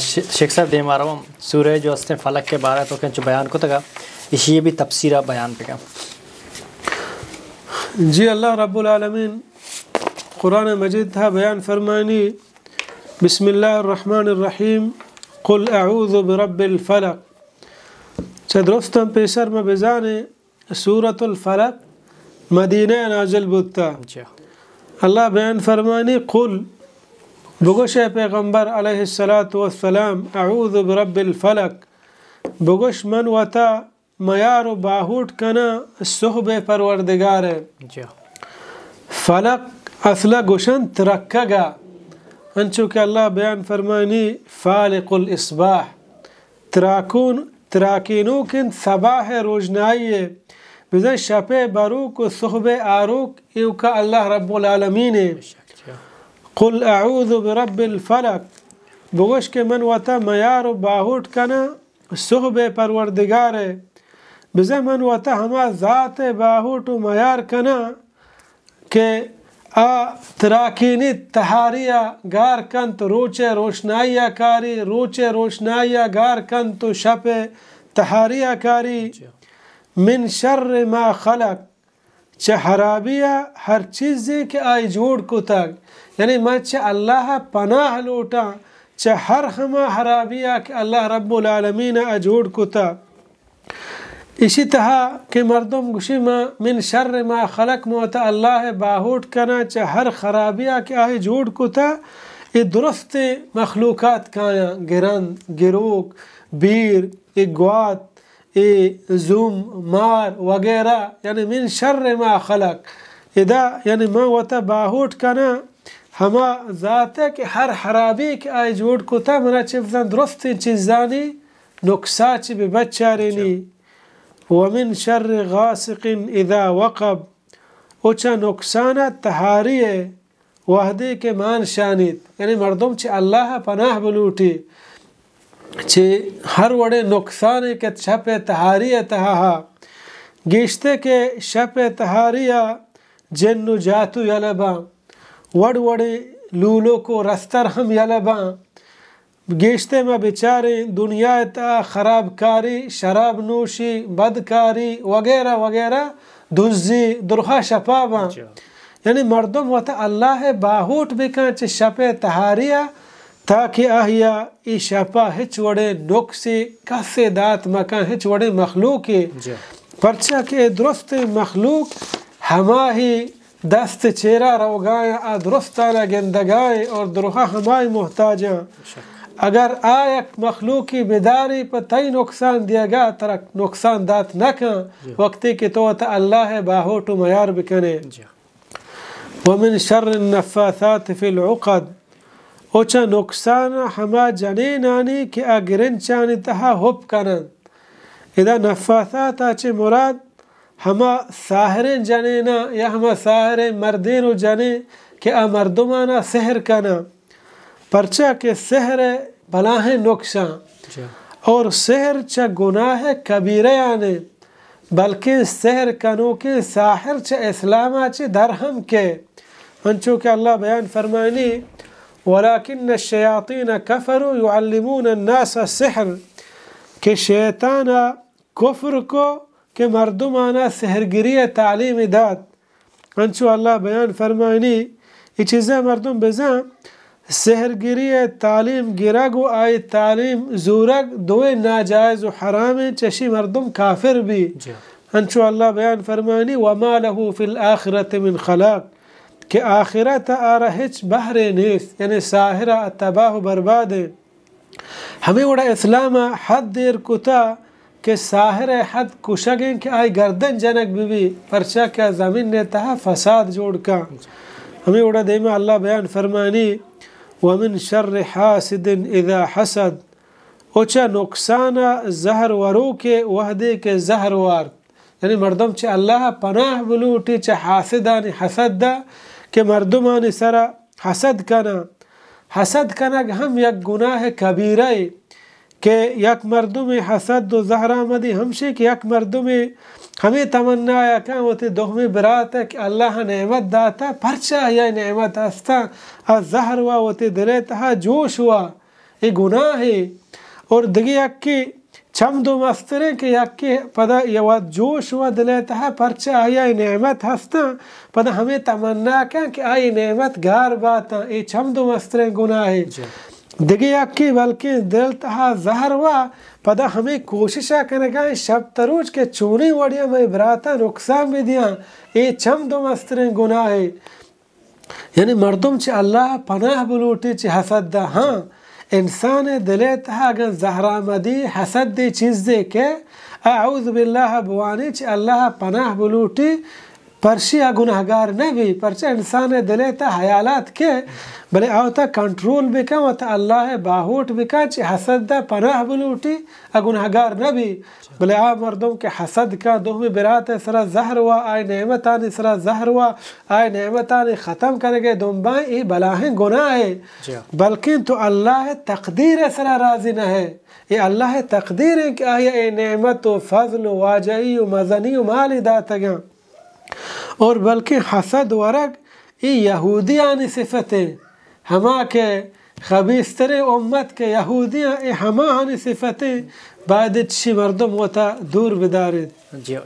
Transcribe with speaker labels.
Speaker 1: شیخ صاحب دے مارا سورہ جو ہستے فلک کے بارے تو کنچ بیان کو تگا اسی بھی تفسیرہ بیان پہ گا.
Speaker 2: جی اللہ رب العالمین قرآن مجید تھا بیان فرمانی بسم اللہ الرحمن الرحیم قل اعوذ برب الفلق درستم پیسر میں بزانے سورة الفلق مدینہ نازل بودتا. اللہ بیان فرمانی قل بگوش پیغمبر علیہ السلام اعوذ برب الفلق بگوش من وطا میار و باہوٹ کنا صحب پروردگار فلق اصلا گوشن ترکا گا انچو کہ اللہ بیان فرمانی فالق الاصباح تراکینو کن صباح روشنائی بزن شپ باروک و صحب آروک ایو کا اللہ رب العالمین. قل اعوذ برب الفلق بگوش کے من وطا میار و باہوٹ کنا صحب پروردگار بزن من وطا ہما ذات باہوٹ و میار کنا کہ تراکینی تہاریہ گار کنت روچے روشنائیہ کاری روچے روشنائیہ گار کنت شپ تہاریہ کاری من شر ما خلق چہ حرابیہ ہر چیزی کہ آئی جوڑ کو تک یعنی میں چہ اللہ پناہ لوٹا چہ ہر ہما حرابیہ کہ اللہ رب العالمین اجوڑ کو تک. اسی طرح کہ مردم گوشی من شر ما خلق موتا اللہ باہوٹ کنا چہ ہر خرابیہ کہ آئی جوڑ کو تا یہ درست مخلوقات کایا گرن گروک بیر گوات زوم مار وغیرہ یعنی من شر ما خلق ادا یعنی ما وطا باہوٹ کنا ہما ذات ہے کہ ہر حرابی کہ آئی جوڑ کو تا منا چفزان درست چیزانی نقصا چی بے بچارینی. ومن شر غاسق اذا وقب اوچا نقصانہ تہاری وحدی کے مان شانید یعنی مردم چی اللہ پناہ بلوٹی چی ہر وڑے نقصان کے شپ تہاری تہا گیشتے کے شپ تہاری جن جاتو یلبا وڑ وڑے لولو کو رستر ہم یلبا گیشتے میں بیچارے دنیا تا خراب کاری شراب نوشی بدکاری وغیرہ وغیرہ دزی درخا شپابا یعنی مردم وطا اللہ باہوٹ بکن چی شپ تہاریہ تاکہ آہیا ای شپا ہچ وڑے نقصی کسی دات مکان ہچ وڑے مخلوقی پرچہ کہ درست مخلوق ہماہی دست چیرہ روگائیں درستانہ گندگائیں اور درخا ہمائی محتاجاں اگر آیک مخلوقی بیداری پر تئی نقصان دیا گا ترک نقصان دات نہ کن وقتی کہ تو تا اللہ باہوٹ و میار بکنے. ومن شر النفاثات فی العقد اوچا نقصان ہما جنینانی کہ اگرن چانی تہا ہوپ کنن اذا نفاثات آچے مراد ہما ساہرین جنینا یا ہما ساہرین مردین و جنین کہ مردمانا سحر کنا پرچہ کہ سحر بلاہ نقصان اور سحر چا گناہ کبیرہ آنے بلکہ سحر کنو کے ساحر چا اسلامہ چا درہم کے انچو کہ اللہ بیان فرمانی وَلَكِنَّ الشَّيَاطِينَ كَفَرُوا يُعَلِّمُونَ النَّاسَ السِّحْرَ کہ شیطانہ کفر کو کہ مردمانہ سحرگری تعلیم داد انچو اللہ بیان فرمانی یہ چیزیں مردم بزاں سحرگری تعلیم گرگ و آئی تعلیم زورگ دوئے ناجائز و حرام چشی مردم کافر بھی انچو اللہ بیان فرمانی وَمَا لَهُ فِي الْآخِرَةِ مِنْ خَلَاق کہ آخرت آرہچ بحر نیست یعنی ساہرہ تباہ و برباد ہے. ہمیں وڑا اسلام حد دیر کتا کہ ساہر حد کشگیں کہ آئی گردن جنک بھی پرچہ کیا زمین نے تہا فساد جوڑ کا. ہمیں وڑا دیمہ اللہ بیان فرمانی ومن شر حاسد اذا حسد اوچا نقصان زہر ورو کے وحدے کے زہر وار یعنی مردم چے اللہ پناہ بلوٹی چے حاسدانی حسد دا کہ مردمانی سرا حسد کنا ہم یک گناہ کبیرہ کہ یک مردم حسد و زہر آمدی ہمشی کہ یک مردم ہمیں تمنا آیا کہ وہ تی دہمی برات ہے کہ اللہ نعمت داتا پرچہ یا نعمت ہستا از زہر ہوا وہ تی دلے تہا جوش ہوا یہ گناہ ہے. اور دگی یکی چمدو مسترے کہ یکی پدا یواد جوش و دلیتا ہے پرچہ آیا نعمت ہستا پدا ہمیں تمنا کیا کہ آئی نعمت گار باتا یہ چمدو مسترے گناہ ہے. دگی یکی بلکہ دلتا زہر ہوا پدا ہمیں کوششہ کرنے گا شب تروج کے چونی وڑیا میں براتا نقصان بھی دیا یہ چمدو مسترے گناہ ہے. یعنی مردم چھ اللہ پناہ بلوٹی چھ حسد دا. ہاں انسان دلیت اگر زہرامدی حسد دی چیز دے کے اعوذ باللہ بوانی چھ اللہ پناہ بلوٹی پرشی گناہگار نبی پرچہ انسان دلیت حیالات کے بلے آوتا کنٹرول بکا وتا اللہ باہوٹ بکا چھ حسد دا پناہ بلوٹی گناہگار نبی. بلے آ مردم کے حسد کا دومی برات سرا زہر ہوا آئے نعمتانی سرا زہر ہوا آئے نعمتانی ختم کرے گئے دنبائیں یہ بلاہیں گناہ ہے. بلکہ تو اللہ تقدیر سرا راضی نہ ہے. یہ اللہ تقدیر ہے کہ آیا اے نعمت و فضل و واجعی و مزنی و مالی داتا گا. اور بلکہ حسد ورگ یہ یہودیانی صفتیں ہما کے خبیستر امت کے یہودیاں یہ ہما ہنی صفتیں بعد چی مردم وتا دور بدارد.
Speaker 1: جی